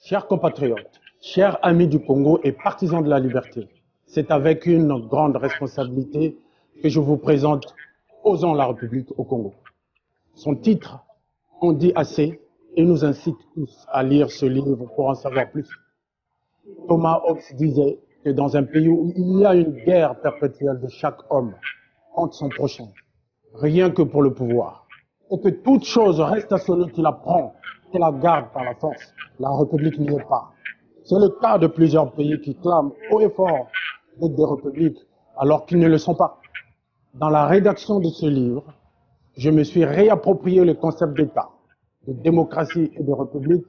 Chers compatriotes, chers amis du Congo et partisans de la liberté, c'est avec une grande responsabilité que je vous présente Osons la République au Congo. Son titre en dit assez et nous incite tous à lire ce livre pour en savoir plus. Thomas Hobbes disait que dans un pays où il y a une guerre perpétuelle de chaque homme contre son prochain, rien que pour le pouvoir, et que toute chose reste à celui qui la prend, qui la garde par la force, la République n'y est pas. C'est le cas de plusieurs pays qui clament haut et fort d'être des républiques alors qu'ils ne le sont pas. Dans la rédaction de ce livre, je me suis réapproprié le concept d'État, de démocratie et de république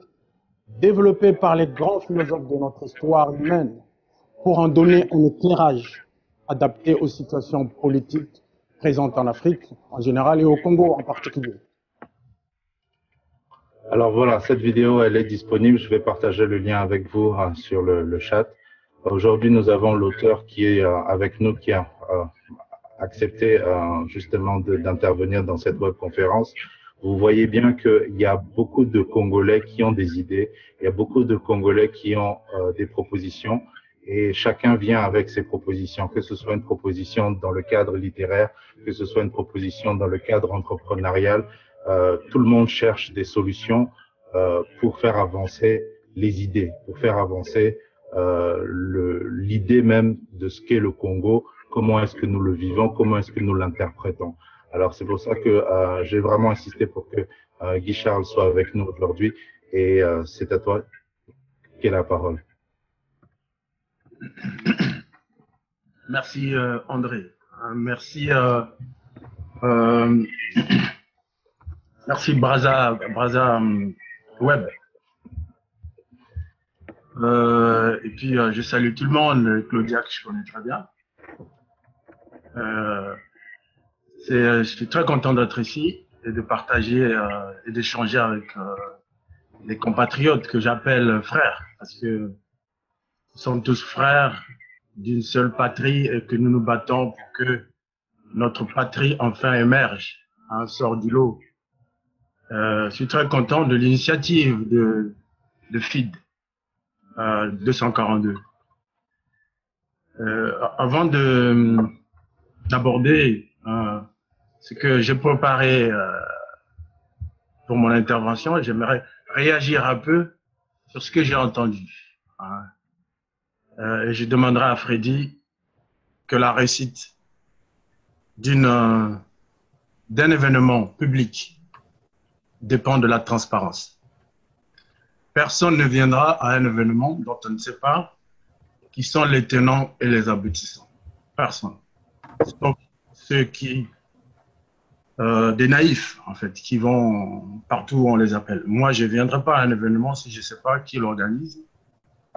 développé par les grands philosophes de notre histoire humaine pour en donner un éclairage adapté aux situations politiques présentes en Afrique en général et au Congo en particulier. Alors voilà, cette vidéo, elle est disponible. Je vais partager le lien avec vous sur le chat. Aujourd'hui, nous avons l'auteur qui est avec nous, qui a accepté justement d'intervenir dans cette webconférence. Vous voyez bien qu'il y a beaucoup de Congolais qui ont des idées, il y a beaucoup de Congolais qui ont des propositions et chacun vient avec ses propositions, que ce soit une proposition dans le cadre littéraire, que ce soit une proposition dans le cadre entrepreneurial. Tout le monde cherche des solutions pour faire avancer les idées, pour faire avancer l'idée même de ce qu'est le Congo, comment est-ce que nous le vivons, comment est-ce que nous l'interprétons. Alors c'est pour ça que j'ai vraiment insisté pour que Guy Charles soit avec nous aujourd'hui et c'est à toi qui est la parole. Merci André, merci merci Braza Web. Et puis je salue tout le monde, Claudia que je connais très bien. Je suis très content d'être ici et de partager et d'échanger avec les compatriotes que j'appelle frères, parce que nous sommes tous frères d'une seule patrie et que nous nous battons pour que notre patrie enfin émerge, sort du lot. Je suis très content de l'initiative de FID 242. Avant d'aborder ce que j'ai préparé pour mon intervention, j'aimerais réagir un peu sur ce que j'ai entendu. Et je demanderai à Freddy que la réussite d'un événement public dépend de la transparence. Personne ne viendra à un événement dont on ne sait pas qui sont les tenants et les aboutissants. Personne. Sauf ceux qui, des naïfs, en fait, qui vont partout où on les appelle. Moi, je ne viendrai pas à un événement si je ne sais pas qui l'organise,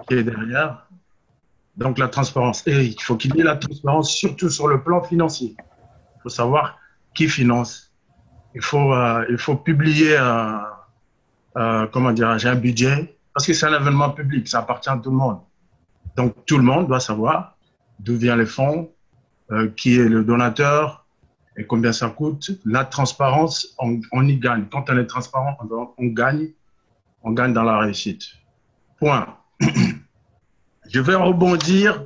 qui est derrière. Donc, la transparence. Et il faut qu'il y ait la transparence, surtout sur le plan financier. Il faut savoir qui finance. Il faut publier comment dirais-je, un budget, parce que c'est un événement public, ça appartient à tout le monde. Donc, tout le monde doit savoir d'où viennent les fonds, qui est le donateur et combien ça coûte. La transparence, on y gagne. Quand on est transparent, on gagne dans la réussite. Point. Je vais rebondir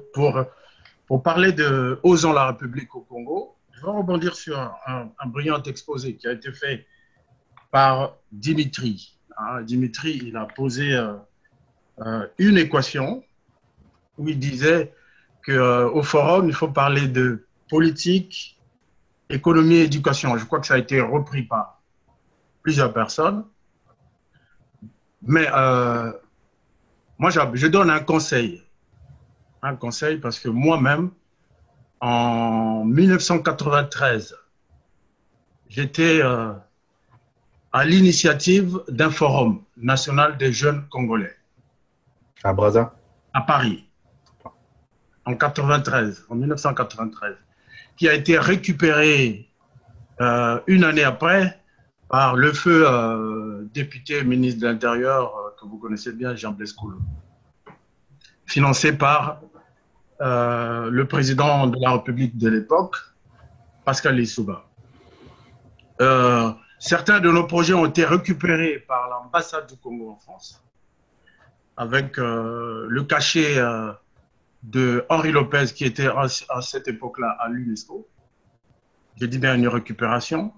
pour parler de Osons la République au Congo. Je vais rebondir sur un brillant exposé qui a été fait par Dimitri. Dimitri, il a posé une équation où il disait qu'au forum, il faut parler de politique, économie et éducation. Je crois que ça a été repris par plusieurs personnes. Mais moi, je donne un conseil. Un conseil parce que moi-même, en 1993, j'étais à l'initiative d'un forum national des jeunes Congolais. À Brazza? À Paris, en 1993, qui a été récupéré une année après par le feu député ministre de l'Intérieur que vous connaissez bien, Jean Blaise Koulou, financé par le président de la République de l'époque, Pascal Lissouba. Certains de nos projets ont été récupérés par l'ambassade du Congo en France, avec le cachet de Henri Lopez, qui était à cette époque-là à l'UNESCO. J'ai dit bien une récupération,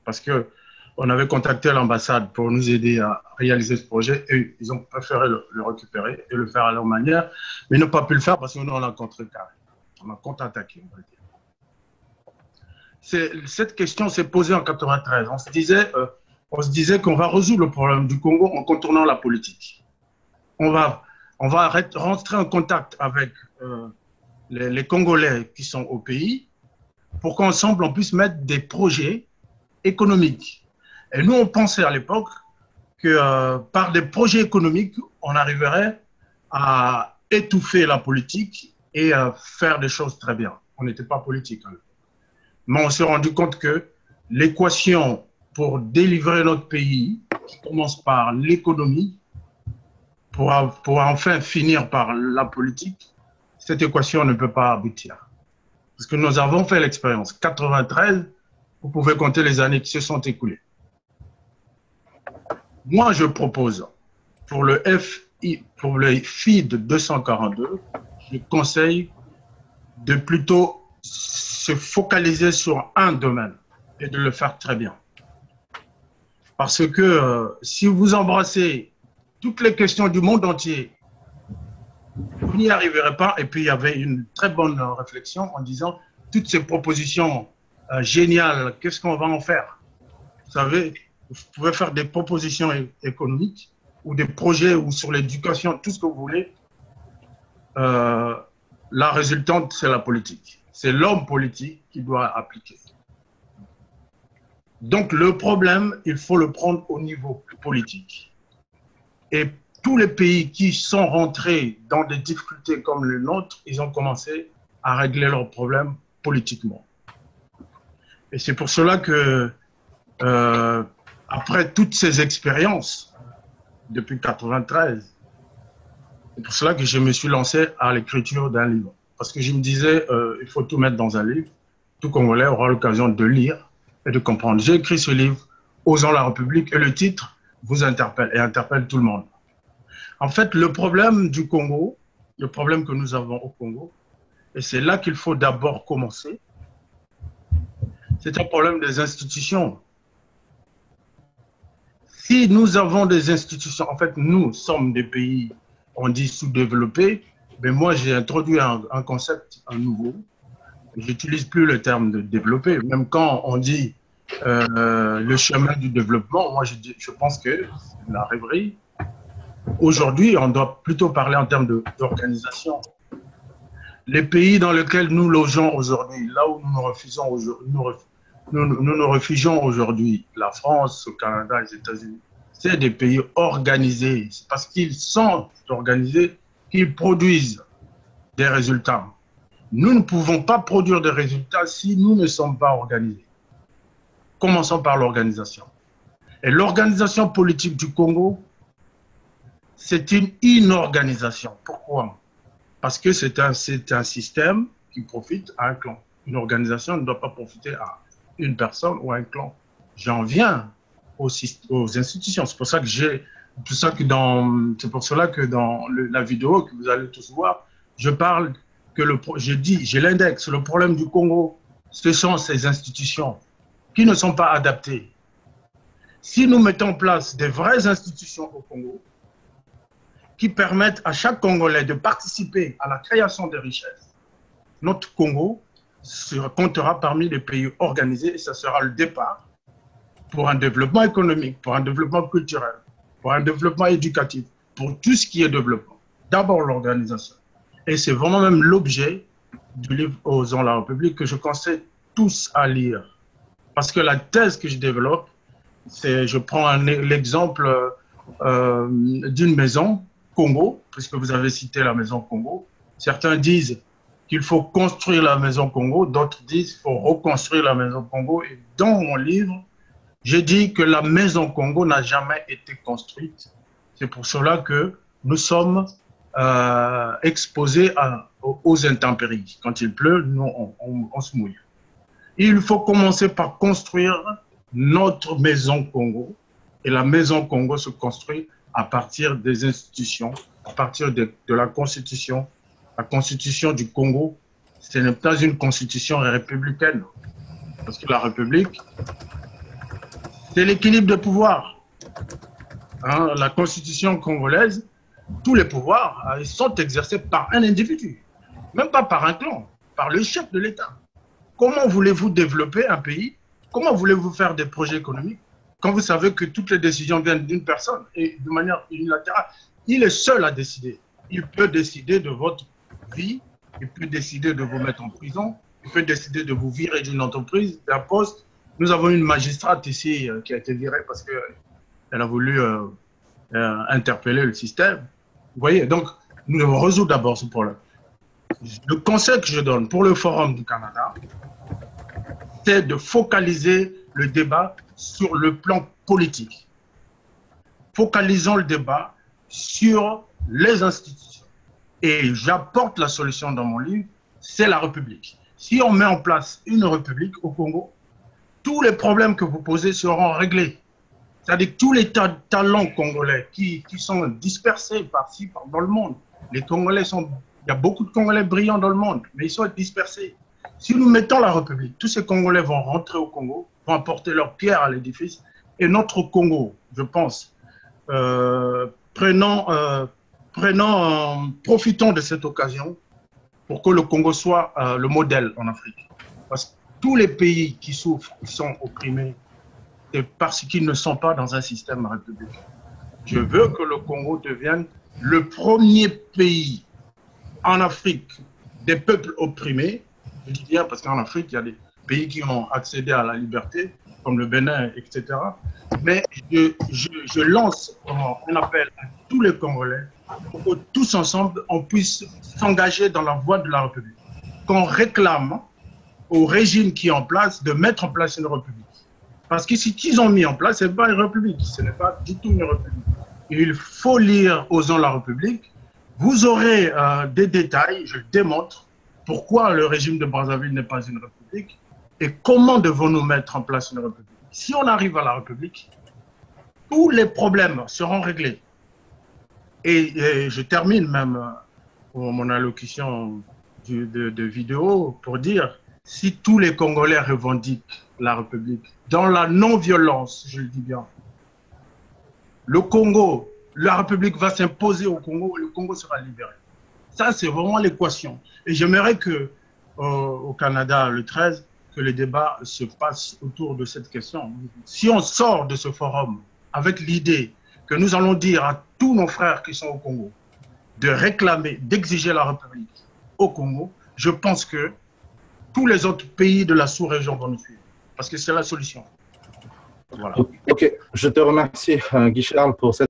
parce qu'on avait contacté l'ambassade pour nous aider à réaliser ce projet, et ils ont préféré le récupérer et le faire à leur manière, mais ils n'ont pas pu le faire parce que nous, on a contrecarré. On a contre-attaqué, on va dire. Cette question s'est posée en 1993. On se disait qu'on va résoudre le problème du Congo en contournant la politique. On va rentrer en contact avec les Congolais qui sont au pays pour qu'ensemble on puisse mettre des projets économiques. Et nous, on pensait à l'époque que par des projets économiques, on arriverait à étouffer la politique et à faire des choses très bien. On n'était pas politique à l'époque. Mais on s'est rendu compte que l'équation pour délivrer notre pays, qui commence par l'économie, pour enfin finir par la politique, cette équation ne peut pas aboutir. Parce que nous avons fait l'expérience. 93, vous pouvez compter les années qui se sont écoulées. Moi, je propose, pour le FID 242, je conseille de plutôt se focaliser sur un domaine et de le faire très bien. Parce que si vous embrassez toutes les questions du monde entier, vous n'y arriverez pas. Et puis, il y avait une très bonne réflexion en disant, toutes ces propositions géniales, qu'est-ce qu'on va en faire? Vous savez, vous pouvez faire des propositions économiques ou des projets ou sur l'éducation, tout ce que vous voulez. La résultante, c'est la politique. C'est l'homme politique qui doit appliquer. Donc, le problème, il faut le prendre au niveau politique. Et tous les pays qui sont rentrés dans des difficultés comme le nôtre, ils ont commencé à régler leurs problèmes politiquement. Et c'est pour cela que, après toutes ces expériences, depuis 1993, c'est pour cela que je me suis lancé à l'écriture d'un livre. Parce que je me disais, il faut tout mettre dans un livre. Tout Congolais aura l'occasion de lire et de comprendre. J'ai écrit ce livre, Osons la République, et le titre vous interpelle et interpelle tout le monde. En fait, le problème du Congo, le problème que nous avons au Congo, et c'est là qu'il faut d'abord commencer, c'est un problème des institutions. Si nous avons des institutions, en fait, nous sommes des pays, on dit sous-développés, mais moi, j'ai introduit un concept, un nouveau. J'utilise plus le terme de développer. Même quand on dit le chemin du développement, moi, je pense que c'est la rêverie. Aujourd'hui, on doit plutôt parler en termes d'organisation. Les pays dans lesquels nous logeons aujourd'hui, là où nous nous réfugions aujourd'hui, la France, le Canada, les États-Unis, c'est des pays organisés. C'est parce qu'ils sont organisés qu'ils produisent des résultats. Nous ne pouvons pas produire des résultats si nous ne sommes pas organisés. Commençons par l'organisation. Et l'organisation politique du Congo, c'est une inorganisation. Pourquoi? Parce que c'est un système qui profite à un clan. Une organisation ne doit pas profiter à une personne ou à un clan. J'en viens aux institutions. C'est pour ça que dans la vidéo que vous allez tous voir, je parle que j'ai l'index. Le problème du Congo, ce sont ces institutions qui ne sont pas adaptées. Si nous mettons en place des vraies institutions au Congo, qui permettent à chaque Congolais de participer à la création des richesses, notre Congo comptera parmi les pays organisés et ça sera le départ pour un développement économique, pour un développement culturel, pour un développement éducatif, pour tout ce qui est développement. D'abord l'organisation. Et c'est vraiment même l'objet du livre Osons la République que je conseille tous à lire. Parce que la thèse que je développe, c'est, je prends l'exemple d'une maison, Congo, puisque vous avez cité la maison Congo. Certains disent qu'il faut construire la maison Congo, d'autres disent qu'il faut reconstruire la maison Congo. Et dans mon livre, j'ai dit que la maison Congo n'a jamais été construite. C'est pour cela que nous sommes exposés aux intempéries. Quand il pleut, nous, on se mouille. Il faut commencer par construire notre maison Congo. Et la maison Congo se construit à partir des institutions, à partir de la Constitution. La Constitution du Congo, ce n'est pas une constitution républicaine. Parce que la République, c'est l'équilibre de pouvoir. Hein, la Constitution congolaise, tous les pouvoirs ils sont exercés par un individu, même pas par un clan, par le chef de l'État. Comment voulez-vous développer un pays? Comment voulez-vous faire des projets économiques quand vous savez que toutes les décisions viennent d'une personne et de manière unilatérale? Il est seul à décider. Il peut décider de votre vie, il peut décider de vous mettre en prison, il peut décider de vous virer d'une entreprise, d'un poste. Nous avons une magistrate ici qui a été virée parce qu'elle a voulu interpeller le système. Vous voyez, donc nous devons résoudre d'abord ce problème. Le conseil que je donne pour le Forum du Canada, c'est de focaliser le débat sur le plan politique. Focalisons le débat sur les institutions. Et j'apporte la solution dans mon livre, c'est la République. Si on met en place une République au Congo, tous les problèmes que vous posez seront réglés. C'est-à-dire que tous les talents congolais qui sont dispersés par-ci, dans le monde, les Congolais sont... Il y a beaucoup de Congolais brillants dans le monde, mais ils sont dispersés. Si nous mettons la République, tous ces Congolais vont rentrer au Congo, vont apporter leur pierre à l'édifice, et notre Congo, je pense, profitons de cette occasion pour que le Congo soit le modèle en Afrique. Parce que tous les pays qui souffrent, qui sont opprimés, c'est parce qu'ils ne sont pas dans un système républicain. Je veux que le Congo devienne le premier pays en Afrique des peuples opprimés. Je dis bien parce qu'en Afrique, il y a des pays qui ont accédé à la liberté, comme le Bénin, etc. Mais je lance un appel à tous les Congolais pour que tous ensemble, on puisse s'engager dans la voie de la République. Qu'on réclame au régime qui est en place de mettre en place une République. Parce que ce qu'ils ont mis en place, ce n'est pas une République, ce n'est pas du tout une République. Il faut lire Osons la République. Vous aurez des détails, je démontre pourquoi le régime de Brazzaville n'est pas une République et comment devons-nous mettre en place une République. Si on arrive à la République, tous les problèmes seront réglés. Et je termine même mon allocution de vidéo pour dire, si tous les Congolais revendiquent la République dans la non-violence, je le dis bien, le Congo, la République va s'imposer au Congo et le Congo sera libéré. Ça, c'est vraiment l'équation. Et j'aimerais que au Canada, le 13, que le débat se passe autour de cette question. Si on sort de ce forum avec l'idée que nous allons dire à tous nos frères qui sont au Congo de réclamer, d'exiger la République au Congo, je pense que tous les autres pays de la sous-région vont nous suivre. Parce que c'est la solution. Voilà. Ok, je te remercie, Guy Charles, pour cette